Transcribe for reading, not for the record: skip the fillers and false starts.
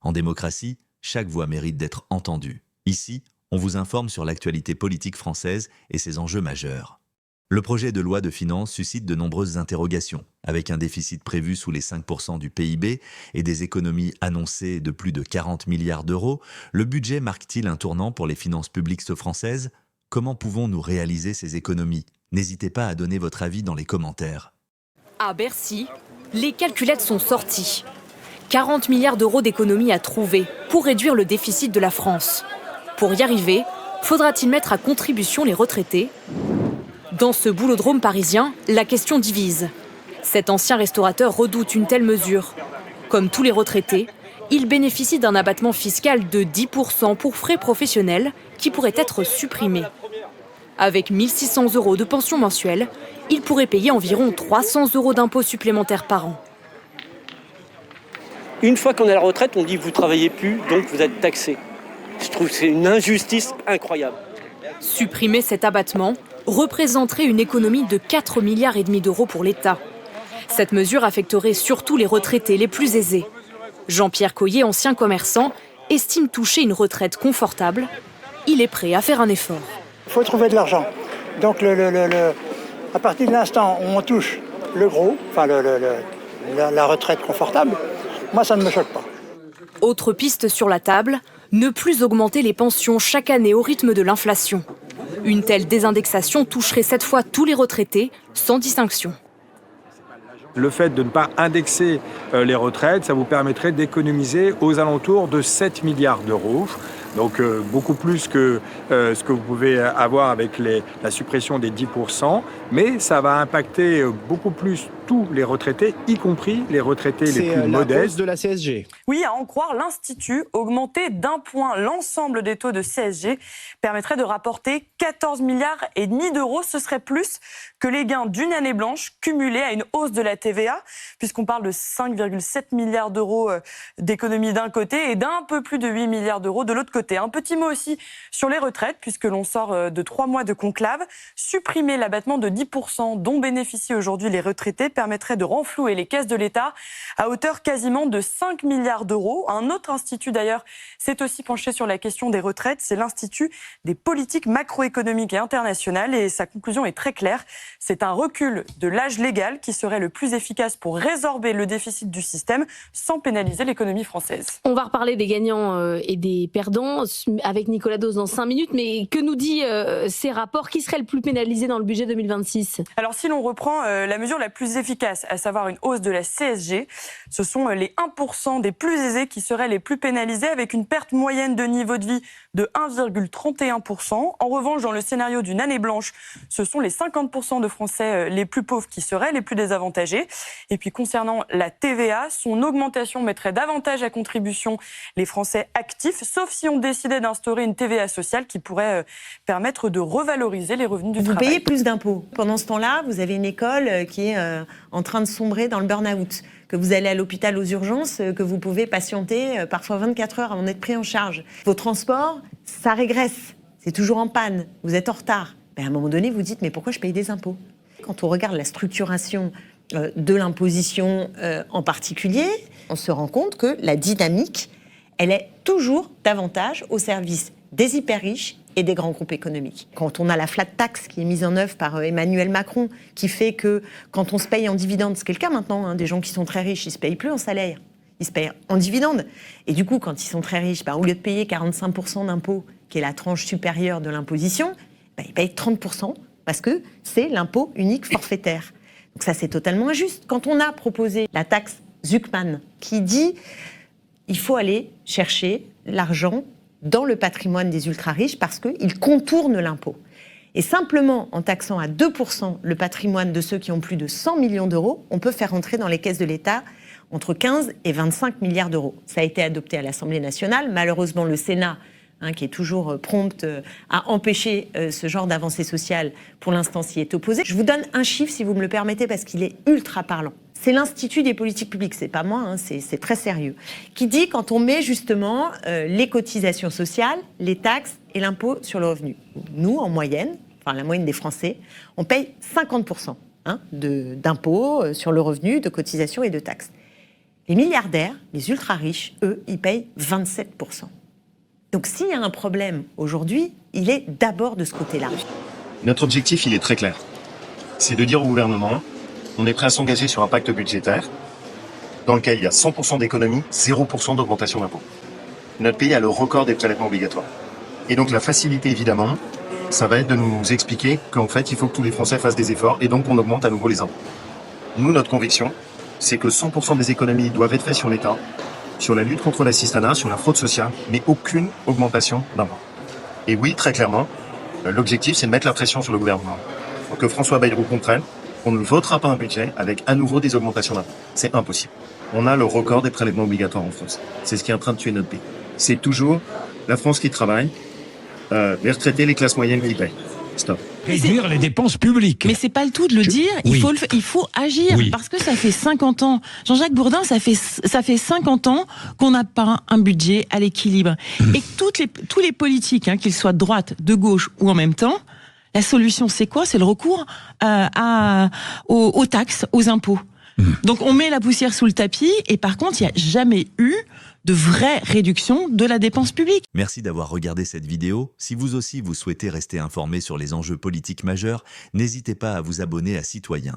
En démocratie, chaque voix mérite d'être entendue. Ici, on vous informe sur l'actualité politique française et ses enjeux majeurs. Le projet de loi de finances suscite de nombreuses interrogations. Avec un déficit prévu sous les 5% du PIB et des économies annoncées de plus de 40 milliards d'euros, le budget marque-t-il un tournant pour les finances publiques françaises ? Comment pouvons-nous réaliser ces économies ? N'hésitez pas à donner votre avis dans les commentaires. À Bercy, les calculettes sont sorties. 40 milliards d'euros d'économies à trouver pour réduire le déficit de la France. Pour y arriver, faudra-t-il mettre à contribution les retraités ? Dans ce boulodrome parisien, la question divise. Cet ancien restaurateur redoute une telle mesure. Comme tous les retraités, il bénéficie d'un abattement fiscal de 10% pour frais professionnels qui pourrait être supprimé. Avec 1 600 € de pension mensuelle, il pourrait payer environ 300 € d'impôts supplémentaires par an. Une fois qu'on est à la retraite, on dit vous ne travaillez plus, donc vous êtes taxé. Je trouve que c'est une injustice incroyable. Supprimer cet abattement représenterait une économie de 4,5 milliards d'euros pour l'État. Cette mesure affecterait surtout les retraités les plus aisés. Jean-Pierre Coyer, ancien commerçant, estime toucher une retraite confortable. Il est prêt à faire un effort. Il faut trouver de l'argent. Donc à partir de l'instant où on touche le gros, la retraite confortable, moi ça ne me choque pas. Autre piste sur la table, ne plus augmenter les pensions chaque année au rythme de l'inflation. Une telle désindexation toucherait cette fois tous les retraités, sans distinction. Le fait de ne pas indexer les retraites, ça vous permettrait d'économiser aux alentours de 7 milliards d'euros. Donc beaucoup plus que ce que vous pouvez avoir avec la suppression des 10%. Mais ça va impacter beaucoup plus tous les retraités, y compris les retraités les plus modestes. C'est la hausse de la CSG. Oui, à en croire l'Institut, augmenter d'1 point l'ensemble des taux de CSG permettrait de rapporter 14 milliards et demi d'euros. Ce serait plus que les gains d'une année blanche cumulés à une hausse de la TVA, puisqu'on parle de 5,7 milliards d'euros d'économies d'un côté et d'un peu plus de 8 milliards d'euros de l'autre côté. Un petit mot aussi sur les retraites, puisque l'on sort de 3 mois de conclave. Supprimer l'abattement de 10% dont bénéficient aujourd'hui les retraités permettrait de renflouer les caisses de l'État à hauteur quasiment de 5 milliards d'euros. Un autre institut d'ailleurs s'est aussi penché sur la question des retraites, c'est l'Institut des politiques macroéconomiques et internationales et sa conclusion est très claire. C'est un recul de l'âge légal qui serait le plus efficace pour résorber le déficit du système sans pénaliser l'économie française. On va reparler des gagnants et des perdants avec Nicolas Dos dans 5 minutes, mais que nous dit ces rapports ? Qui serait le plus pénalisé dans le budget 2026 ? Alors si l'on reprend la mesure la plus efficace, à savoir une hausse de la CSG, ce sont les 1% des plus aisés qui seraient les plus pénalisés avec une perte moyenne de niveau de vie de 1,31%. En revanche, dans le scénario d'une année blanche, ce sont les 50% de Français les plus pauvres qui seraient les plus désavantagés. Et puis concernant la TVA, son augmentation mettrait davantage à contribution les Français actifs, sauf si on décidait d'instaurer une TVA sociale qui pourrait permettre de revaloriser les revenus du travail. Vous payez plus d'impôts. Pendant ce temps-là, vous avez une école qui est en train de sombrer dans le burn-out, que vous allez à l'hôpital aux urgences, que vous pouvez patienter parfois 24 heures avant d'être pris en charge. Vos transports, ça régresse, c'est toujours en panne, vous êtes en retard. À un moment donné, vous dites, mais pourquoi je paye des impôts ? Quand on regarde la structuration de l'imposition en particulier, on se rend compte que la dynamique, elle est toujours davantage au service des hyper riches et des grands groupes économiques. Quand on a la flat tax qui est mise en œuvre par Emmanuel Macron, qui fait que quand on se paye en dividendes, ce qui est le cas maintenant, des gens qui sont très riches, ils ne se payent plus en salaire, ils se payent en dividendes. Et du coup, quand ils sont très riches, au lieu de payer 45% d'impôt, qui est la tranche supérieure de l'imposition, ils payent 30%, parce que c'est l'impôt unique forfaitaire. Donc ça, c'est totalement injuste. Quand on a proposé la taxe Zuckman, qui dit il faut aller chercher l'argent dans le patrimoine des ultra-riches parce qu'ils contournent l'impôt. Et simplement, en taxant à 2% le patrimoine de ceux qui ont plus de 100 millions d'euros, on peut faire entrer dans les caisses de l'État entre 15 et 25 milliards d'euros. Ça a été adopté à l'Assemblée nationale. Malheureusement, le Sénat, qui est toujours prompt à empêcher ce genre d'avancée sociale, pour l'instant s'y est opposé. Je vous donne un chiffre, si vous me le permettez, parce qu'il est ultra parlant. C'est l'Institut des politiques publiques, c'est pas moi, c'est très sérieux, qui dit quand on met justement les cotisations sociales, les taxes et l'impôt sur le revenu. Nous, en moyenne, la moyenne des Français, on paye 50% d'impôts sur le revenu, de cotisations et de taxes. Les milliardaires, les ultra-riches, eux, ils payent 27%. Donc s'il y a un problème aujourd'hui, il est d'abord de ce côté-là. Notre objectif, il est très clair. C'est de dire au gouvernement, on est prêt à s'engager sur un pacte budgétaire dans lequel il y a 100% d'économie, 0% d'augmentation d'impôts. Notre pays a le record des prélèvements obligatoires. Et donc la facilité, évidemment, ça va être de nous expliquer qu'en fait, il faut que tous les Français fassent des efforts et donc on augmente à nouveau les impôts. Nous, notre conviction, c'est que 100% des économies doivent être faites sur l'État, sur la lutte contre l'assistanat, sur la fraude sociale, mais aucune augmentation d'impôts. Et oui, très clairement, l'objectif, c'est de mettre la pression sur le gouvernement pour que François Bayrou comprenne qu'on ne votera pas un budget avec à nouveau des augmentations d'impôts. C'est impossible. On a le record des prélèvements obligatoires en France. C'est ce qui est en train de tuer notre pays. C'est toujours la France qui travaille, les retraités, les classes moyennes qui payent. Stop. Réduire les dépenses publiques. Mais c'est pas le tout de le dire, Oui. il faut agir, Oui. parce que ça fait 50 ans, Jean-Jacques Bourdin, ça fait 50 ans qu'on n'a pas un budget à l'équilibre. Et tous les politiques, qu'ils soient de droite, de gauche ou en même temps, la solution c'est quoi? C'est le recours aux taxes, aux impôts. Donc on met la poussière sous le tapis et par contre il n'y a jamais eu de vraie réduction de la dépense publique. Merci d'avoir regardé cette vidéo. Si vous aussi vous souhaitez rester informé sur les enjeux politiques majeurs, n'hésitez pas à vous abonner à Citoyen.